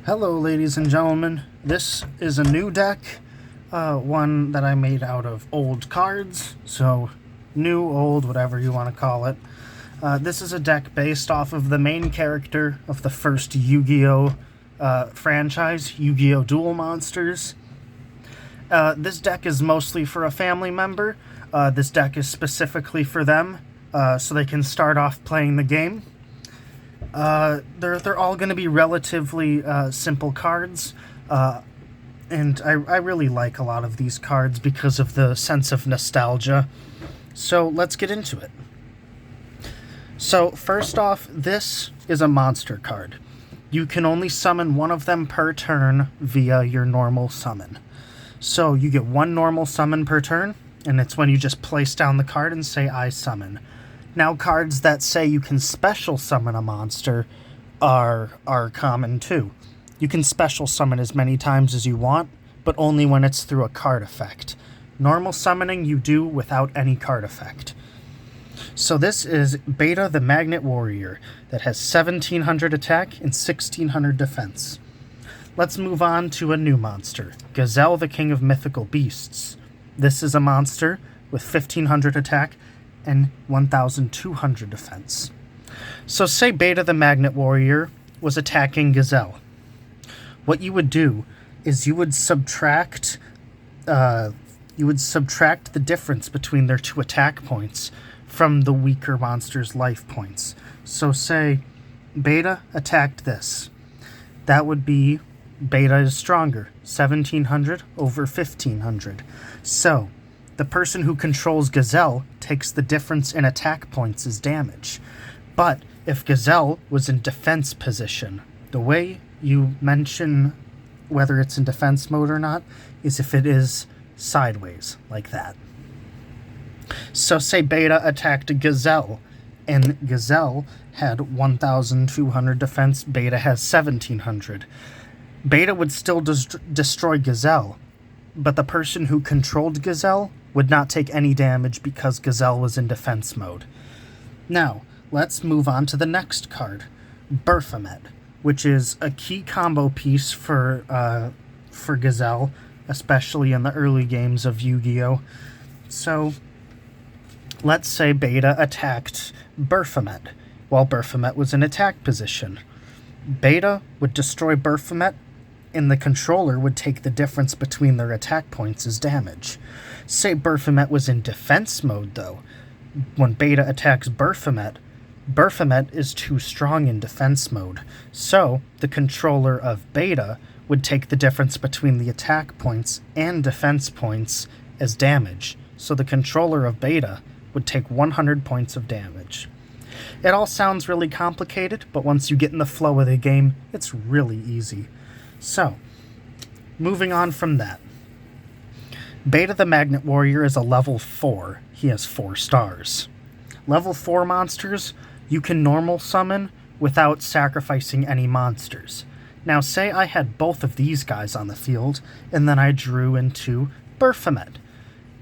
Hello, ladies and gentlemen. This is a new deck, one that I made out of old cards, so new, old, whatever you want to call it. This is a deck based off of the main character of the first Yu-Gi-Oh! Franchise, Yu-Gi-Oh! Duel Monsters. This deck is mostly for a family member. This deck is specifically for them, so they can start off playing the game. They're all going to be relatively simple cards, and I really like a lot of these cards because of the sense of nostalgia. So let's get into it. So first off, this is a monster card. You can only summon one of them per turn via your normal summon. So you get one normal summon per turn, and it's when you just place down the card and say, I summon. Now, cards that say you can special summon a monster are common too. You can special summon as many times as you want, but only when it's through a card effect. Normal summoning you do without any card effect. So this is Beta the Magnet Warrior that has 1700 attack and 1600 defense. Let's move on to a new monster, Gazelle the King of Mythical Beasts. This is a monster with 1500 attack and 1200 defense. So say Beta the Magnet Warrior was attacking Gazelle. What you would do is you would subtract the difference between their two attack points from the weaker monster's life points. So say Beta attacked this. That would be Beta is stronger, 1700 over 1500. So the person who controls Gazelle takes the difference in attack points as damage. But if Gazelle was in defense position, the way you mention whether it's in defense mode or not is if it is sideways, like that. So say Beta attacked Gazelle, and Gazelle had 1200 defense, Beta has 1700. Beta would still destroy Gazelle, but the person who controlled Gazelle would not take any damage because Gazelle was in defense mode. Now, let's move on to the next card, Baphomet, which is a key combo piece for Gazelle, especially in the early games of Yu-Gi-Oh! So, let's say Beta attacked Baphomet while Baphomet was in attack position. Beta would destroy Baphomet, and the controller would take the difference between their attack points as damage. Say Baphomet was in defense mode, though. When Beta attacks Baphomet, Baphomet is too strong in defense mode, so the controller of Beta would take the difference between the attack points and defense points as damage, so the controller of Beta would take 100 points of damage. It all sounds really complicated, but once you get in the flow of the game, it's really easy. So, moving on from that. Beta the Magnet Warrior is a level 4. He has 4 stars. Level 4 monsters, you can normal summon without sacrificing any monsters. Now say I had both of these guys on the field, and then I drew into Baphomet.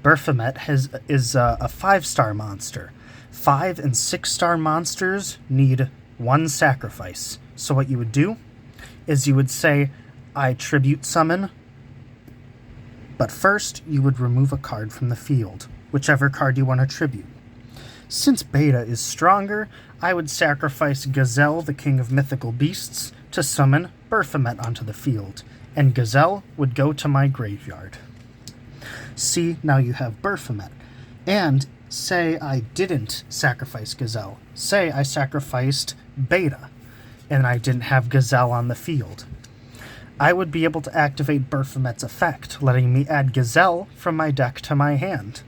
Baphomet is a 5-star monster. 5 and 6-star monsters need 1 sacrifice. So what you would do is you would say, I tribute summon, but first you would remove a card from the field, whichever card you want to tribute. Since Beta is stronger, I would sacrifice Gazelle, the King of Mythical Beasts, to summon Baphomet onto the field, and Gazelle would go to my graveyard. See, now you have Baphomet. And say I didn't sacrifice Gazelle. Say I sacrificed Beta, and I didn't have Gazelle on the field. I would be able to activate Baphomet's effect, letting me add Gazelle from my deck to my hand.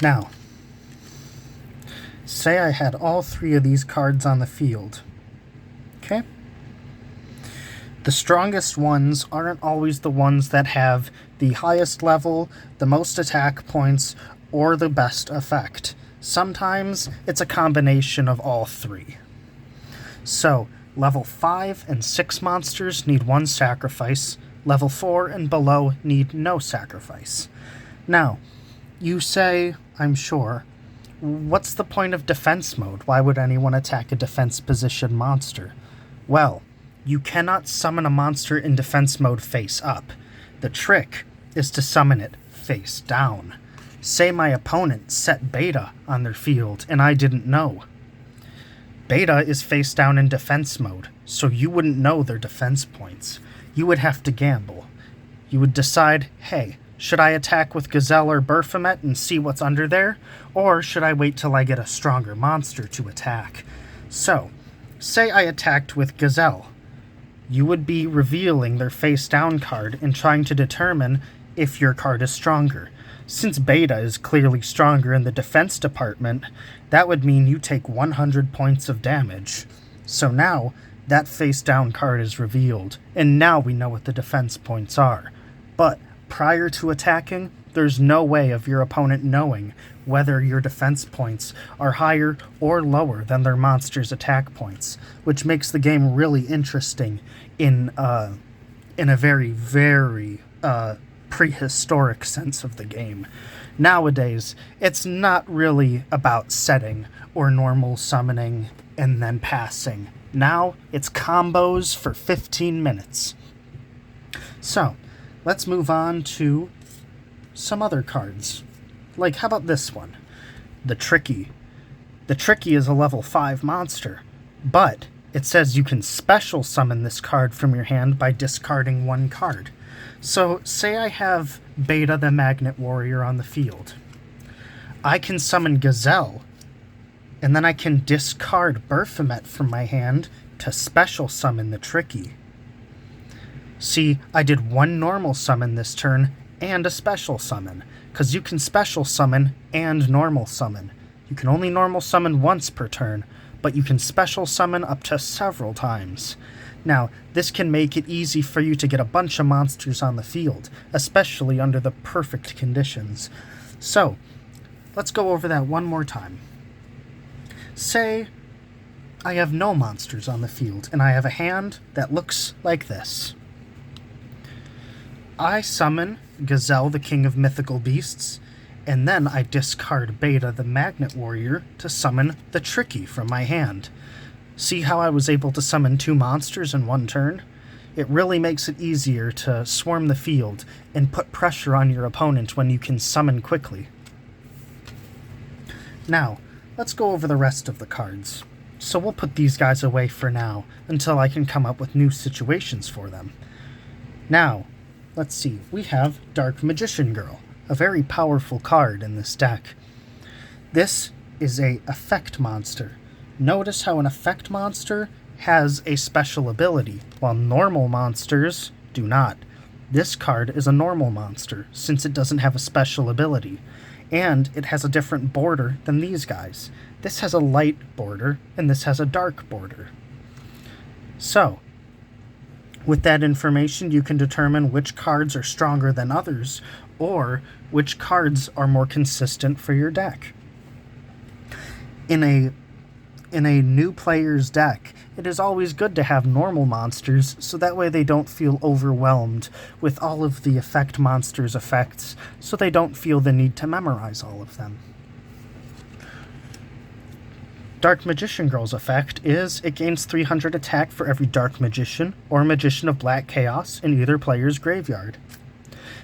Now, say I had all 3 of these cards on the field. Okay? The strongest ones aren't always the ones that have the highest level, the most attack points, or the best effect. Sometimes it's a combination of all 3. So, level 5 and 6 monsters need 1 sacrifice. Level 4 and below need no sacrifice. Now, you say, I'm sure, what's the point of defense mode? Why would anyone attack a defense position monster? Well, you cannot summon a monster in defense mode face up. The trick is to summon it face down. Say my opponent set Beta on their field and I didn't know. Beta is face down in defense mode, so you wouldn't know their defense points. You would have to gamble. You would decide, hey, should I attack with Gazelle or Baphomet and see what's under there? Or should I wait till I get a stronger monster to attack? So, say I attacked with Gazelle. You would be revealing their face down card and trying to determine if your card is stronger. Since Beta is clearly stronger in the defense department, that would mean you take 100 points of damage. So now, that face down card is revealed, and now we know what the defense points are. But prior to attacking, there's no way of your opponent knowing whether your defense points are higher or lower than their monster's attack points, which makes the game really interesting in a very, very prehistoric sense of the game. Nowadays, it's not really about setting or normal summoning and then passing. Now, it's combos for 15 minutes. So, let's move on to some other cards. Like, how about this one? The Tricky. The Tricky is a level 5 monster, but it says you can special summon this card from your hand by discarding one card. So, say I have Beta the Magnet Warrior on the field. I can summon Gazelle, and then I can discard Baphomet from my hand to special summon the Tricky. See, I did one normal summon this turn and a special summon, because you can special summon and normal summon. You can only normal summon once per turn, but you can special summon up to several times. Now, this can make it easy for you to get a bunch of monsters on the field, especially under the perfect conditions. So, let's go over that one more time. Say I have no monsters on the field, and I have a hand that looks like this. I summon Gazelle, the King of Mythical Beasts, and then I discard Beta, the Magnet Warrior, to summon the Tricky from my hand. See how I was able to summon 2 monsters in one turn? It really makes it easier to swarm the field and put pressure on your opponent when you can summon quickly. Now, let's go over the rest of the cards. So we'll put these guys away for now, until I can come up with new situations for them. Now, let's see, we have Dark Magician Girl, a very powerful card in this deck. This is a effect monster. Notice how an effect monster has a special ability, while normal monsters do not. This card is a normal monster, since it doesn't have a special ability, and it has a different border than these guys. This has a light border, and this has a dark border. So, with that information, you can determine which cards are stronger than others, or which cards are more consistent for your deck. In a new player's deck, it is always good to have normal monsters, so that way they don't feel overwhelmed with all of the effect monsters' effects, so they don't feel the need to memorize all of them. Dark Magician Girl's effect is it gains 300 attack for every Dark Magician or Magician of Black Chaos in either player's graveyard.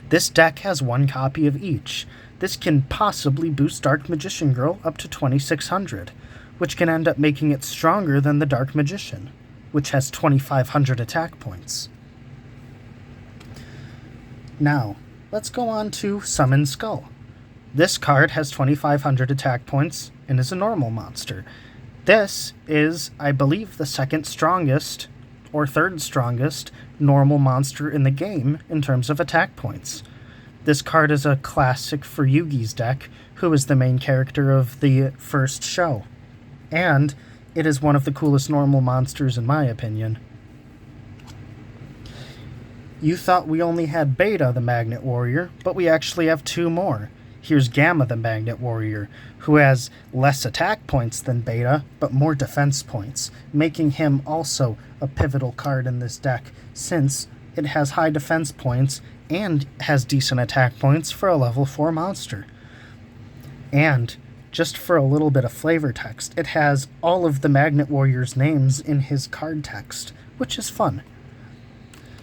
This deck has 1 copy of each. This can possibly boost Dark Magician Girl up to 2600, which can end up making it stronger than the Dark Magician, which has 2500 attack points. Now, let's go on to Summon Skull. This card has 2500 attack points and is a normal monster. This is, I believe, the second strongest or third strongest normal monster in the game in terms of attack points. This card is a classic for Yugioh's deck, who is the main character of the first show. And it is one of the coolest normal monsters in my opinion. You thought we only had Beta the Magnet Warrior, but we actually have 2 more. Here's Gamma the Magnet Warrior, who has less attack points than Beta, but more defense points, making him also a pivotal card in this deck, since it has high defense points and has decent attack points for a level 4 monster. And Just for a little bit of flavor text, it has all of the Magnet Warrior's names in his card text, which is fun.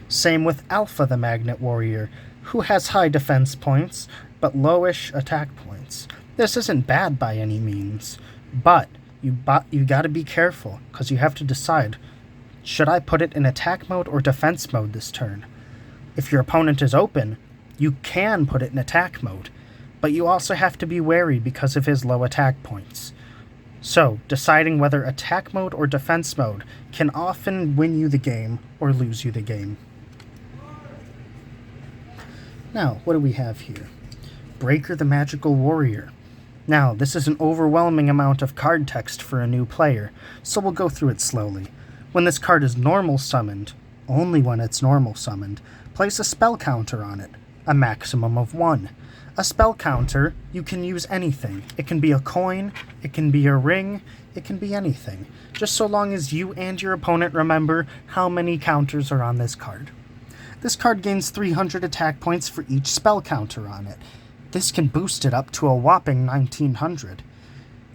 Same with Alpha the Magnet Warrior, who has high defense points, but lowish attack points. This isn't bad by any means, but you gotta be careful, because you have to decide, should I put it in attack mode or defense mode this turn? If your opponent is open, you can put it in attack mode, but you also have to be wary because of his low attack points. So, deciding whether attack mode or defense mode can often win you the game or lose you the game. Now, what do we have here? Breaker the Magical Warrior. Now, this is an overwhelming amount of card text for a new player, so we'll go through it slowly. When this card is normal summoned, only when it's normal summoned, place a spell counter on it, a maximum of 1. A spell counter, you can use anything. It can be a coin, it can be a ring, it can be anything, just so long as you and your opponent remember how many counters are on this card. This card gains 300 attack points for each spell counter on it. This can boost it up to a whopping 1900.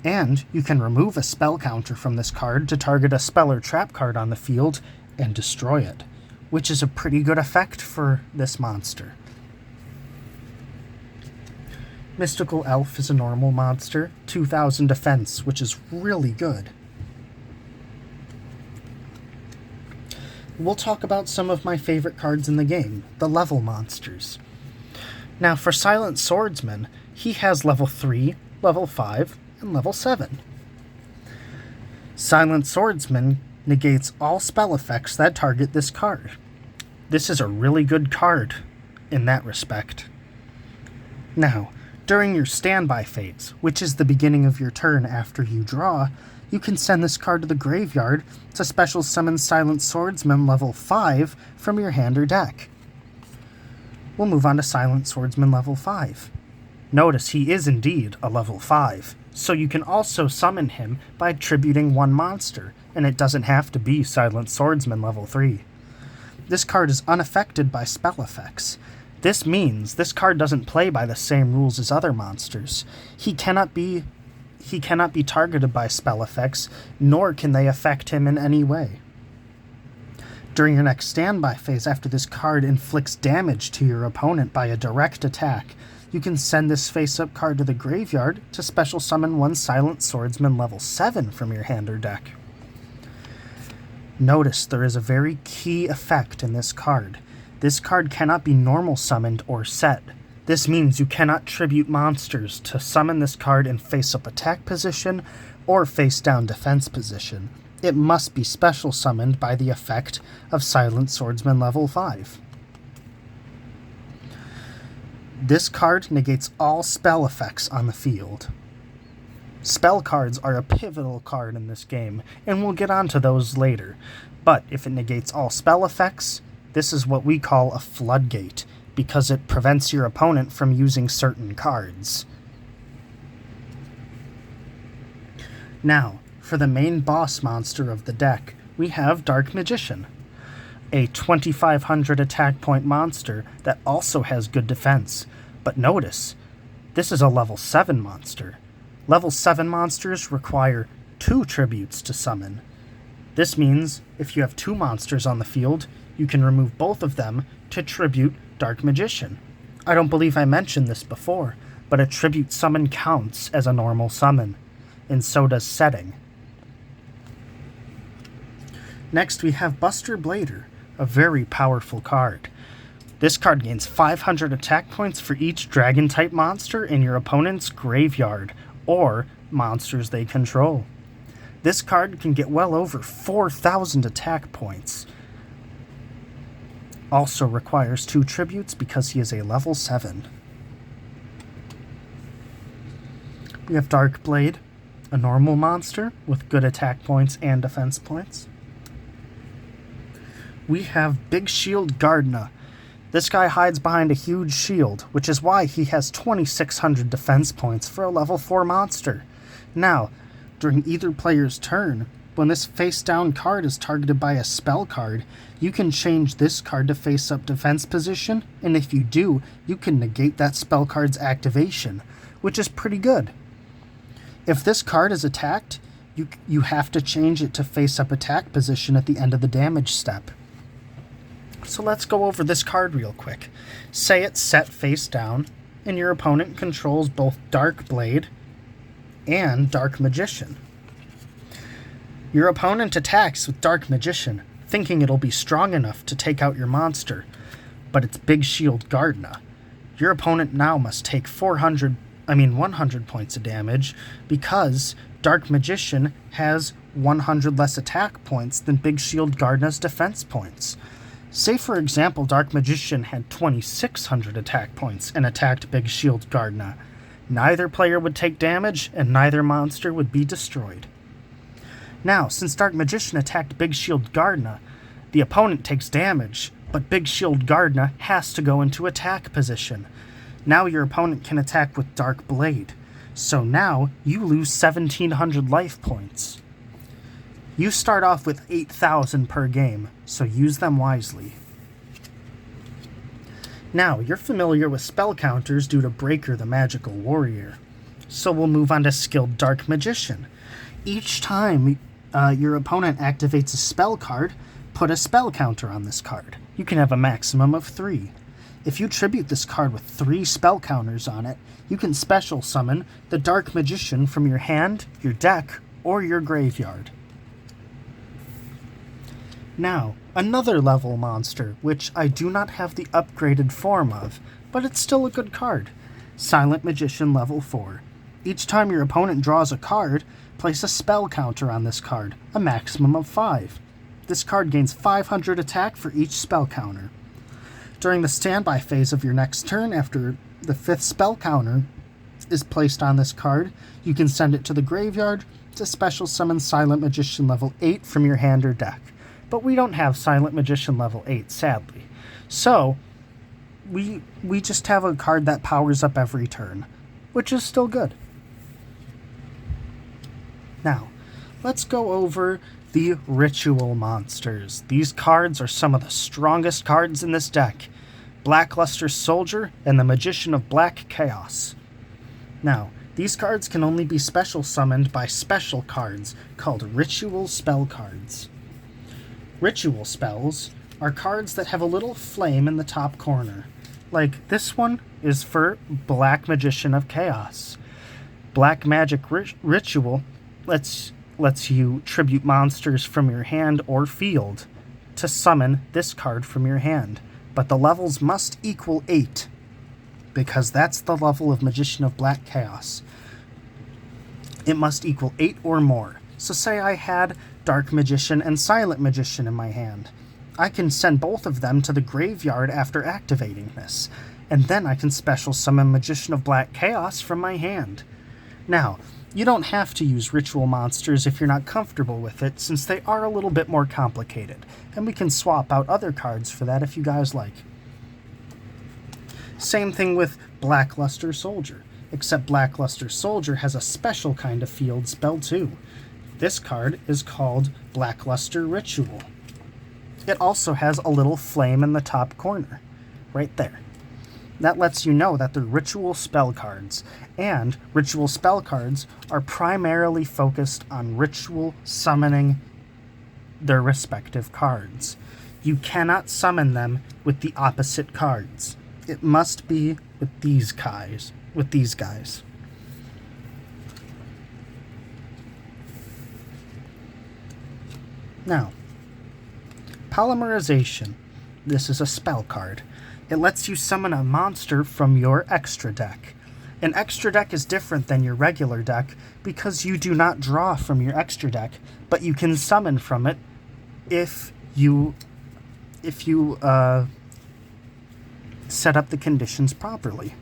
And you can remove a spell counter from this card to target a spell or trap card on the field and destroy it, which is a pretty good effect for this monster. Mystical Elf is a normal monster, 2000 defense, which is really good. We'll talk about some of my favorite cards in the game, the level monsters. Now for Silent Swordsman, he has level 3, level 5, and level 7. Silent Swordsman negates all spell effects that target this card. This is a really good card in that respect. Now, during your standby phase, which is the beginning of your turn after you draw, you can send this card to the graveyard to special summon Silent Swordsman level 5 from your hand or deck. We'll move on to Silent Swordsman level 5. Notice he is indeed a level 5, so you can also summon him by attributing one monster, and it doesn't have to be Silent Swordsman level 3. This card is unaffected by spell effects. This means this card doesn't play by the same rules as other monsters. He cannot be targeted by spell effects, nor can they affect him in any way. During your next standby phase, after this card inflicts damage to your opponent by a direct attack, you can send this face-up card to the graveyard to special summon one Silent Swordsman level 7 from your hand or deck. Notice there is a very key effect in this card. This card cannot be normal summoned or set. This means you cannot tribute monsters to summon this card in face-up attack position or face-down defense position. It must be special summoned by the effect of Silent Swordsman level 5. This card negates all spell effects on the field. Spell cards are a pivotal card in this game, and we'll get onto those later. But if it negates all spell effects, this is what we call a floodgate, because it prevents your opponent from using certain cards. Now, for the main boss monster of the deck, we have Dark Magician, a 2500 attack point monster that also has good defense. But notice, this is a level 7 monster. Level 7 monsters require 2 tributes to summon. This means if you have 2 monsters on the field, you can remove both of them to tribute Dark Magician. I don't believe I mentioned this before, but a tribute summon counts as a normal summon, and so does setting. Next we have Buster Blader, a very powerful card. This card gains 500 attack points for each dragon-type monster in your opponent's graveyard, or monsters they control. This card can get well over 4,000 attack points. Also requires 2 tributes because he is a level 7. We have Dark Blade, a normal monster with good attack points and defense points. We have Big Shield Gardna. This guy hides behind a huge shield, which is why he has 2,600 defense points for a level 4 monster. Now, during either player's turn, when this face-down card is targeted by a spell card, you can change this card to face-up defense position, and if you do, you can negate that spell card's activation, which is pretty good. If this card is attacked, you have to change it to face-up attack position at the end of the damage step. So let's go over this card real quick. Say it's set face down, and your opponent controls both Dark Blade and Dark Magician. Your opponent attacks with Dark Magician, thinking it'll be strong enough to take out your monster, but it's Big Shield Gardna. Your opponent now must take 100 points of damage because Dark Magician has 100 less attack points than Big Shield Gardna's defense points. Say, for example, Dark Magician had 2,600 attack points and attacked Big Shield Gardna. Neither player would take damage, and neither monster would be destroyed. Now, since Dark Magician attacked Big Shield Gardna, the opponent takes damage, but Big Shield Gardna has to go into attack position. Now your opponent can attack with Dark Blade, so now you lose 1,700 life points. You start off with 8,000 per game, so use them wisely. Now, you're familiar with spell counters due to Breaker the Magical Warrior, so we'll move on to Skilled Dark Magician. Each time your opponent activates a spell card, put a spell counter on this card. You can have a maximum of 3. If you tribute this card with 3 spell counters on it, you can special summon the Dark Magician from your hand, your deck, or your graveyard. Now, another level monster, which I do not have the upgraded form of, but it's still a good card. Silent Magician level 4. Each time your opponent draws a card, place a spell counter on this card, a maximum of 5. This card gains 500 attack for each spell counter. During the standby phase of your next turn, after the 5th spell counter is placed on this card, you can send it to the graveyard to special summon Silent Magician level 8 from your hand or deck. But we don't have Silent Magician level 8, sadly. So, we just have a card that powers up every turn, which is still good. Now, let's go over the Ritual monsters. These cards are some of the strongest cards in this deck. Blackluster Soldier and the Magician of Black Chaos. Now, these cards can only be special summoned by special cards called Ritual spell cards. Ritual spells are cards that have a little flame in the top corner. Like this one is for Black Magician of Chaos. Black Magic Ritual lets you tribute monsters from your hand or field to summon this card from your hand. But the levels must equal 8, because that's the level of Magician of Black Chaos. It must equal 8 or more. So say I had Dark Magician and Silent Magician in my hand. I can send both of them to the graveyard after activating this, and then I can special summon Magician of Black Chaos from my hand. Now, you don't have to use Ritual monsters if you're not comfortable with it, since they are a little bit more complicated, and we can swap out other cards for that if you guys like. Same thing with Blackluster Soldier, except Blackluster Soldier has a special kind of field spell too. This card is called Blackluster Ritual. It also has a little flame in the top corner, right there. That lets you know that they're Ritual spell cards, and Ritual spell cards are primarily focused on Ritual summoning their respective cards. You cannot summon them with the opposite cards. It must be with these guys. Now, Polymerization. This is a spell card. It lets you summon a monster from your extra deck. An extra deck is different than your regular deck because you do not draw from your extra deck, but you can summon from it if you set up the conditions properly.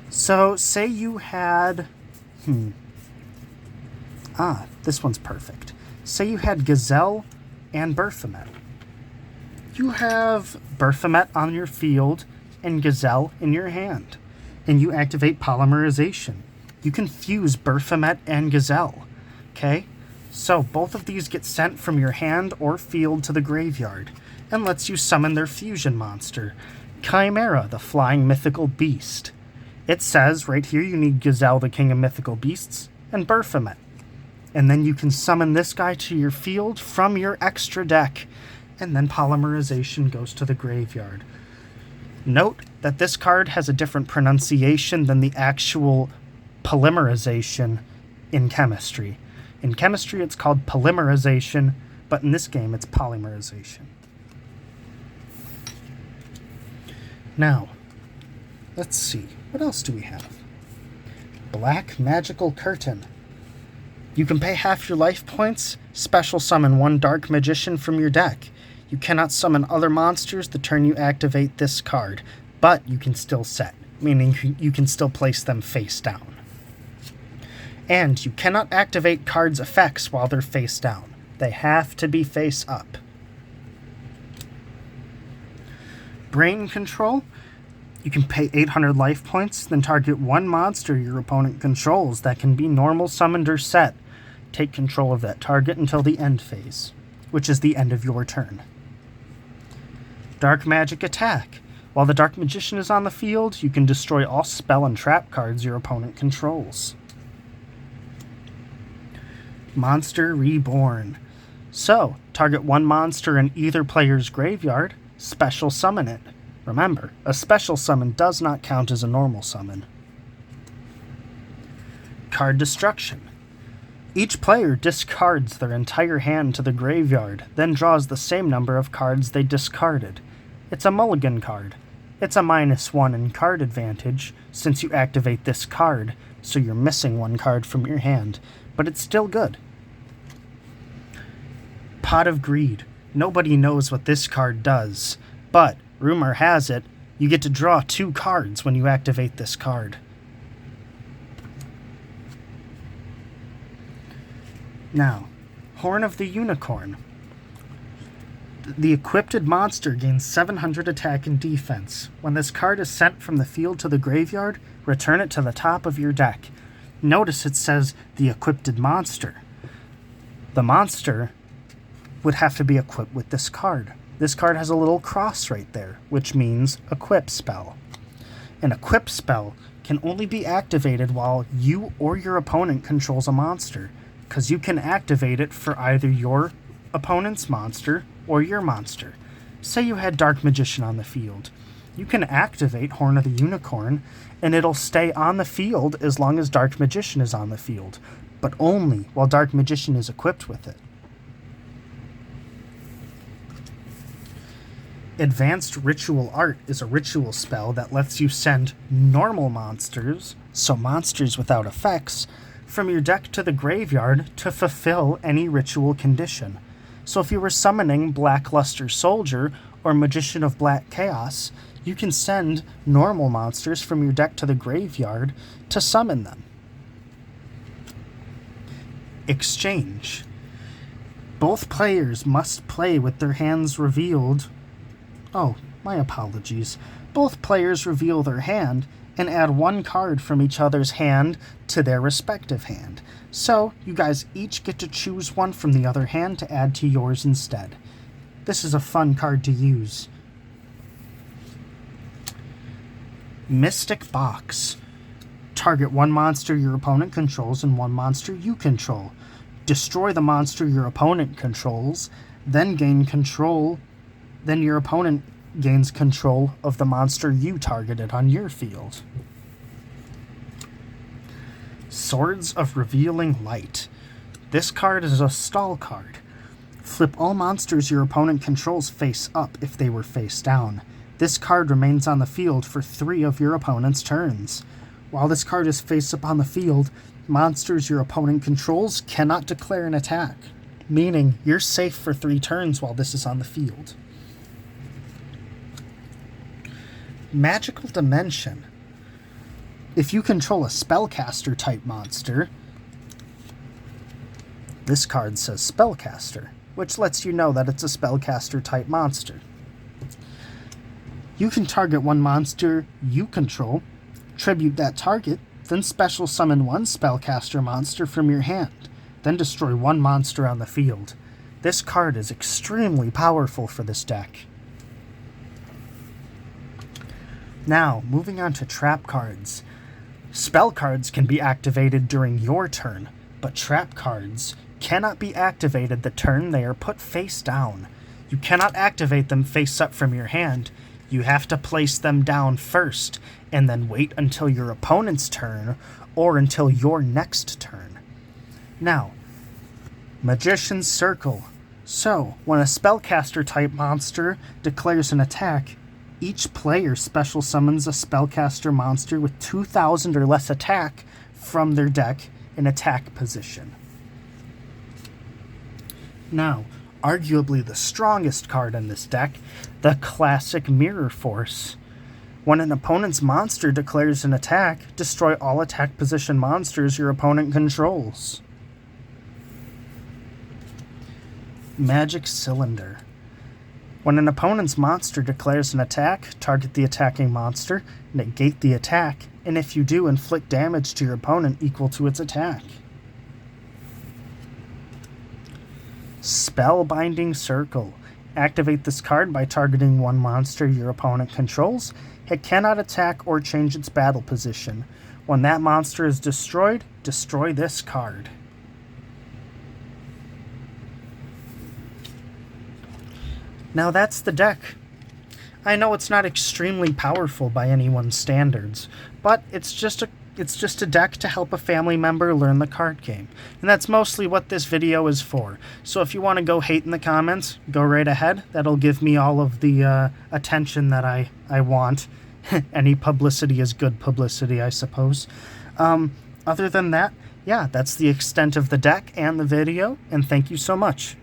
So, say you had... this one's perfect. Say you had Gazelle and Baphomet. You have Baphomet on your field and Gazelle in your hand, and you activate Polymerization. You can fuse Baphomet and Gazelle, okay? So both of these get sent from your hand or field to the graveyard, and lets you summon their fusion monster, Chimera, the Flying Mythical Beast. It says right here you need Gazelle, the King of Mythical Beasts, and Baphomet. And then you can summon this guy to your field from your extra deck, and then Polymerization goes to the graveyard. Note that this card has a different pronunciation than the actual polymerization in chemistry. In chemistry, it's called polymerization, but in this game, it's polymerization. Now, let's see. What else do we have? Black Magical Curtain. You can pay half your life points, special summon one Dark Magician from your deck. You cannot summon other monsters the turn you activate this card, but you can still set, meaning you can still place them face down. And you cannot activate cards' effects while they're face down. They have to be face up. Brain Control. You can pay 800 life points, then target one monster your opponent controls that can be normal summoned or set. Take control of that target until the end phase, which is the end of your turn. Dark Magic Attack. While the Dark Magician is on the field, you can destroy all spell and trap cards your opponent controls. Monster Reborn. So, target one monster in either player's graveyard, special summon it. Remember, a special summon does not count as a normal summon. Card Destruction. Each player discards their entire hand to the graveyard, then draws the same number of cards they discarded. It's a mulligan card. It's a -1 in card advantage, since you activate this card, so you're missing one card from your hand, but it's still good. Pot of Greed. Nobody knows what this card does, but rumor has it, you get to draw 2 cards when you activate this card. Now, Horn of the Unicorn. The equipped monster gains 700 attack and defense. When this card is sent from the field to the graveyard, return it to the top of your deck. Notice it says the equipped monster. The monster would have to be equipped with this card. This card has a little cross right there, which means equip spell. An equip spell can only be activated while you or your opponent controls a monster, because you can activate it for either your opponent's monster or your monster. Say you had Dark Magician on the field. You can activate Horn of the Unicorn, and it'll stay on the field as long as Dark Magician is on the field, but only while Dark Magician is equipped with it. Advanced Ritual Art is a ritual spell that lets you send normal monsters, so monsters without effects, from your deck to the graveyard to fulfill any ritual condition. So if you were summoning Blackluster Soldier or Magician of Black Chaos, you can send normal monsters from your deck to the graveyard to summon them. Exchange. Both players must play with their hands revealed. Oh, my apologies. Both players reveal their hand and add one card from each other's hand to their respective hand. So, you guys each get to choose one from the other hand to add to yours instead. This is a fun card to use. Mystic Box. Target one monster your opponent controls and one monster you control. Destroy the monster your opponent controls, then gain control. Then your opponent gains control of the monster you targeted on your field. Swords of Revealing Light. This card is a stall card. Flip all monsters your opponent controls face up if they were face down. This card remains on the field for 3 of your opponent's turns. While this card is face up on the field, monsters your opponent controls cannot declare an attack, meaning you're safe for 3 turns while this is on the field. Magical Dimension. If you control a spellcaster type monster, this card says spellcaster, which lets you know that it's a spellcaster type monster. You can target one monster you control, tribute that target, then special summon one spellcaster monster from your hand, then destroy one monster on the field. This card is extremely powerful for this deck. Now, moving on to trap cards. Spell cards can be activated during your turn, but trap cards cannot be activated the turn they are put face down. You cannot activate them face up from your hand. You have to place them down first, and then wait until your opponent's turn, or until your next turn. Now, Magician's Circle. So, when a spellcaster type monster declares an attack, each player special summons a spellcaster monster with 2,000 or less attack from their deck in attack position. Now, arguably the strongest card in this deck, the classic Mirror Force. When an opponent's monster declares an attack, destroy all attack position monsters your opponent controls. Magic Cylinder. When an opponent's monster declares an attack, target the attacking monster, negate the attack, and if you do, inflict damage to your opponent equal to its attack. Spellbinding Circle. Activate this card by targeting one monster your opponent controls. It cannot attack or change its battle position. When that monster is destroyed, destroy this card. Now that's the deck. I know it's not extremely powerful by anyone's standards, but it's just a deck to help a family member learn the card game. And that's mostly what this video is for. So if you want to go hate in the comments, go right ahead. That'll give me all of the attention that I want. Any publicity is good publicity, I suppose. Other than that, yeah, that's the extent of the deck and the video, and thank you so much.